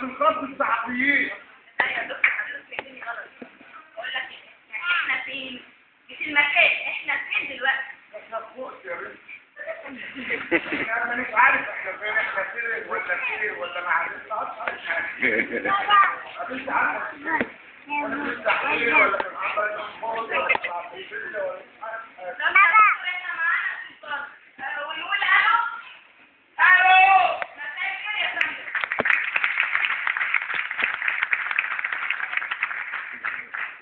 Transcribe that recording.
نقابة الصحفيين. لا يا دكتور حضرتك فهمتني غلط. بقول لك احنا فين؟ مش المكان، احنا فين دلوقتي؟ احنا في وقت يا بنتي. انا مش عارف احنا فين، احنا فين ولا ما عرفناش حاجه. مش عارف انا مش تحليل ولا في محمد ولا في ولا